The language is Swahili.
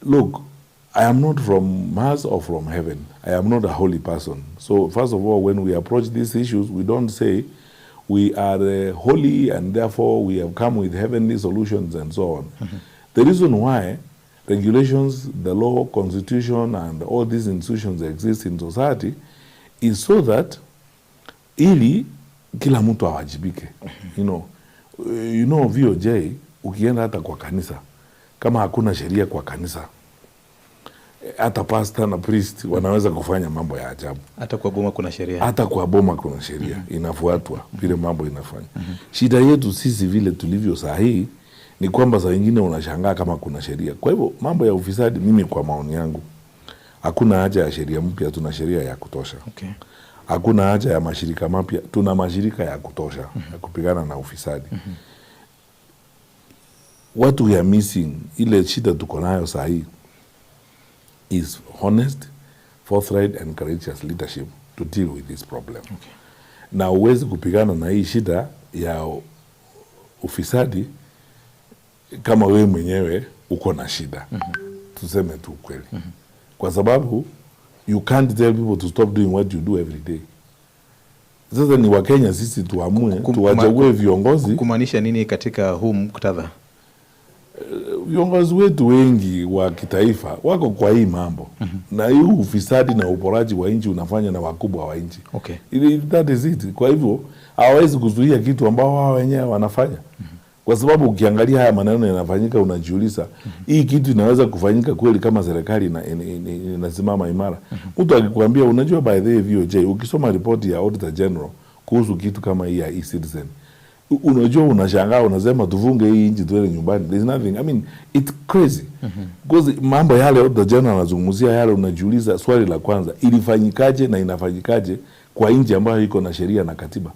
look, I am not from Mars or from heaven. I am not a holy person. So first of all, when we approach these issues, we don't say we are holy and therefore we have come with heavenly solutions and so on. The reason why regulations, the law, constitution, and all these institutions exist in society is so that ili kila mtu awajibike. You know VOJ, ukienda hata kwa kanisa, kama hakuna sheria kwa kanisa, hata pastor na priest wanaweza kufanya mambo ya ajabu. Hata kwa boma kuna sheria. Hata kwa boma kuna sheria. Inafuatwa vile mambo inafanya. Shida yetu sisi vile tulivyo sahihi ni kwamba saa nyingine unashangaa kama kuna sheria. Kwa hivyo mambo ya ufisadi, mimi kwa maoni yangu, hakuna haja ya sheria mpya, tuna sheria ya kutosha. Okay. Hakuna haja ya mashirika mapya, tuna mashirika ya kutosha ya kupigana na ufisadi. What we are missing, ile shida tuko nayo sahihi, is honest, forthright and courageous leadership to deal with this problem. Okay. Na uwezi kupigana na hii shida ya ufisadi kama wewe mwenyewe uko na shida. Tuseme tu kweli. Kwa sababu you can't tell people to stop doing what you do every day. Sasa ni Wakenya sisi tuamue, tuwachague viongozi. Kumaanisha nini katika huu muktadha? Viongozi wetu wengi wa kitaifa wako kwa hii mambo. Na hii ufisadi na uporaji wa nchi unafanya na wakubwa wa nchi. Okay. That is it. Kwa hivyo hawawezi kuzuia kitu ambao wao wenyewe wanafanya. Kwa sababu ukiangalia haya maneno yanafanyika, unajiuliza hii kitu inaweza kufanyika kweli kama serikali inasimama imara? Mtu akikwambia, unajua by the way VOJ, ukisoma ripoti ya Auditor General kuhusu kitu kama hii ya e-citizen, unajua unashangaa, unasema tufunge hii nchi tuende nyumbani. There's nothing, I mean it's crazy. Because mambo yale Auditor General anazungumzia yale, unajiuliza swali la kwanza, ilifanyikaje na inafanyikaje kwa nchi ambayo iko na sheria na katiba?